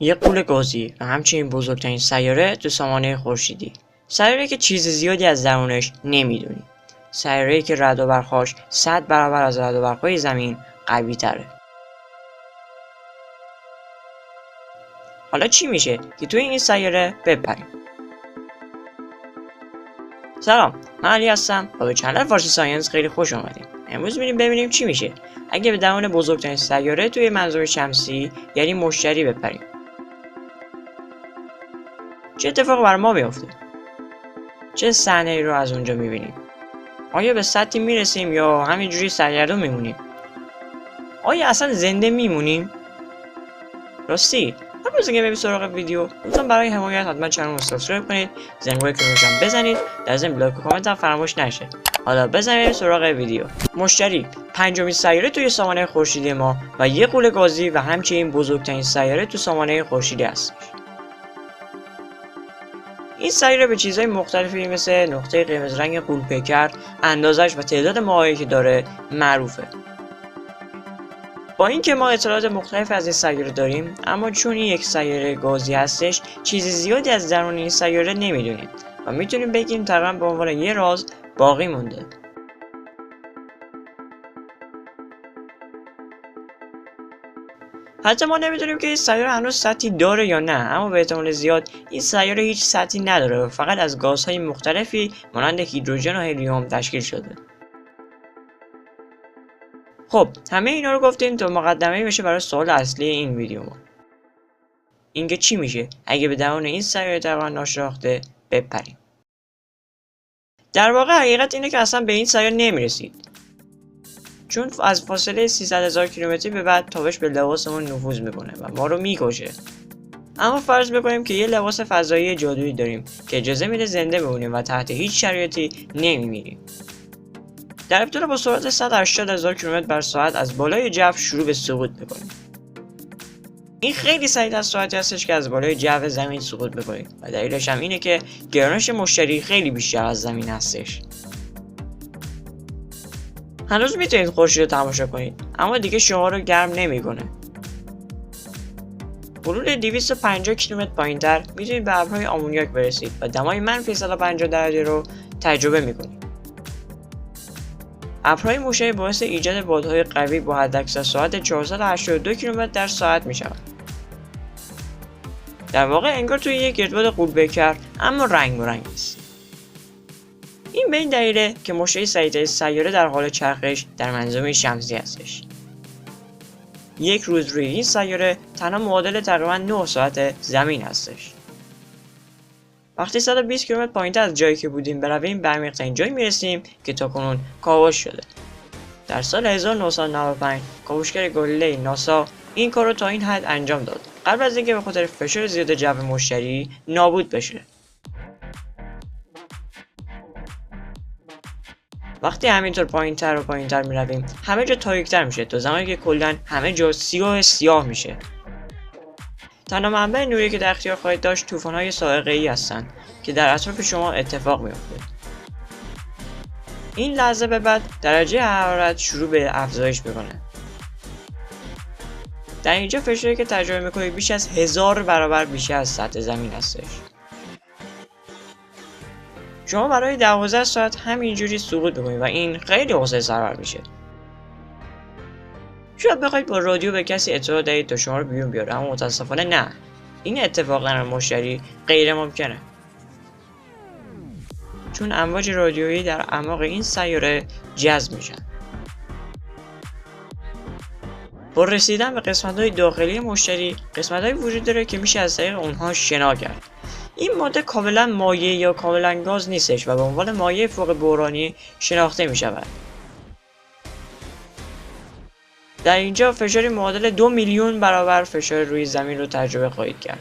یک غول گازی و همچنین بزرگترین سیاره تو سامانه خورشیدی. سیاره‌ای که چیز زیادی از درونش نمیدونیم. سیاره‌ای که رعد و برق‌هاش 100 برابر از رعد و برق‌های زمین قوی‌تره. حالا چی میشه که توی این سیاره بپریم؟ سلام، من علی هستم و به چنل فارسی ساینس خیلی خوش اومدید. امروز میریم ببینیم چی میشه اگه به درون بزرگترین سیاره توی منظومه شمسی یعنی مشتری بپریم. چه اتفاقی بر ما میفته؟ چه صحنه‌ای رو از اونجا میبینیم؟ آیا به سطحی میرسیم یا همینجوری سرگردون میمونیم؟ آیا اصلا زنده میمونیم؟ راستی قبل از اینکه بریم سراغ ویدیو لطفا برای حمایت حتما چنل رو سابسکرایب کنید، زنگوله کنارش هم بزنید، در ضمن لایک و کامنت هم فراموش نشه. حالا بزنیم سراغ ویدیو. مشتری پنجمین سیاره توی سامانه خورشیدی ما و یک غول گازی و همچنین بزرگترین سیاره تو سامانه خورشیدی است. این سیاره به چیزهای مختلفی مثل نقطه قرمز رنگ غول پیکر، اندازش و تعداد ماهایی که داره معروفه. با اینکه ما اطلاعات مختلف از این سیاره داریم، اما چون این یک سیاره گازی هستش، چیز زیادی از درون این سیاره نمیدونیم و میتونیم بگیم تقریبا به عنوان یه راز باقی مونده. حتی ما نمیدونیم که این سیاره هنوز سطحی داره یا نه، اما به احتمال زیاد این سیاره هیچ سطحی نداره و فقط از گازهای مختلفی مانند هیدروژن و هلیوم تشکیل شده. خب همه اینا رو گفتیم تا مقدمه بشه برای سوال اصلی این ویدیو ما. اینکه چی میشه اگه به درون این سیاره تقریبا ناشناخته بپریم. در واقع حقیقت اینه که اصلا به این سیاره نمیرسید، چون از فاصله 300,000 کیلومتری به بعد تابش به لباسمون نفوذ میکنه و ما رو میکشه. اما فرض بکنیم که یه لباس فضایی جادویی داریم که اجازه میده زنده بمونیم و تحت هیچ شرایطی نمیمیریم. در ابتدا با سرعت 180,000 کیلومتر بر ساعت از بالای جو شروع به سقوط میکنیم. این خیلی سریعتر از سرعتی هستش که از بالای جو زمین سقوط میکنیم و دلیلش هم اینه که گرانش مشتری خیلی بیشتر از زمین هستش. هنوز میتونید خورشید رو تماشا کنید، اما دیگه شما رو گرم نمیکنه. حدود 250 کیلومتر پایینتر میتونید به ابرهای آمونیاک برسید و دمای منفی 150 درجه رو تجربه میکنید. ابرهای موشعی باعث ایجاد بادهای قوی با حداکثر سرعت 482 کیلومتر در ساعت میشود. در واقع انگار توی یک گردباد غول پیکر، اما رنگ است. این به این دلیله که مشتری سریعترین سیاره در حال چرخش در منظومه شمسی هستش. یک روز روی این سیاره تنها معادل تقریبا 9 ساعت زمین هستش. وقتی 120 کیلومتر پایینتر از جایی که بودیم برویم به عمیق‌ترین جایی میرسیم که تاکنون کاوش شده. در سال 1995 کاوشگر گالیله ناسا این کار رو تا این حد انجام داد قبل از اینکه به خاطر فشار زیاد جو مشتری نابود بشه. وقتی همینطور پایینتر و پایینتر میرویم همه جا تاریک‌تر میشه تا زمانی که کلاً همه جا سیاه میشه. تنها منبع نوری که در اختیار خواهید داشت طوفان‌های صاعقه‌ای هستند که در اطراف شما اتفاق میفته. این لحظه به بعد درجه حرارت شروع به افزایش میکنه. در اینجا فشاری که تجربه میکنید بیش از 1000 برابر بیشتر از سطح زمین هستش. شما برای 12 ساعت همینجوری سقوط میکنید و این خیلی حوصله سربر میشه. شاید بخواید با رادیو به کسی اطلاع دهید تا شما رو بیرون بیاره، اما متاسفانه نه. این اتفاق در مشتری غیر ممکنه، چون امواج رادیویی در اعماق این سیاره جذب میشن. با رسیدن به قسمت‌های داخلی مشتری قسمت‌هایی وجود داره که میشه از طریق اونها شنا کرد. این ماده کاملا مایع یا کاملا گاز نیستش و به عنوان مایع فوق بحرانی شناخته میشود. در اینجا فشاری معادل 2 میلیون برابر فشار روی زمین رو تجربه خواهید کرد.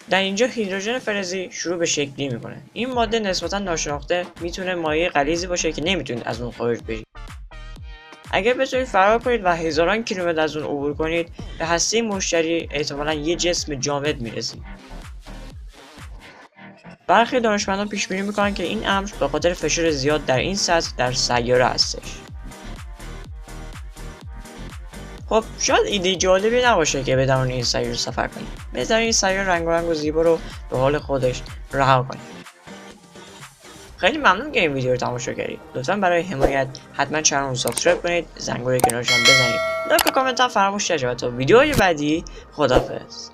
در اینجا هیدروژن فلزی شروع به شکلی میکنه. این ماده نسبتا ناشناخته میتونه مایع غلیظی باشه که نمیتونید از اون خارج بشید. اگر بتونید فرار کنید و هزاران کیلومتر از اون عبور کنید، به هسته مشتری احتمالاً یه جسم جامد میرسید. برخی دانشمندان پیش بینی میکنن که این امر به خاطر فشار زیاد در این سطح در سیاره هستش. خب شاید ایده جالبی نباشه که به درون این سیاره سفر کنیم. بهتره این سیاره رنگارنگ و زیبا رو به حال خودش رها کنیم. خیلی ممنون که این ویدیو رو تماشا کردید. لطفا برای حمایت حتما چنل رو سابسکرایب کنید، زنگوله کنارش هم بزنید. لایک و کامنت هم فراموش نشه. تا ویدیوهای بعدی، خداحافظ.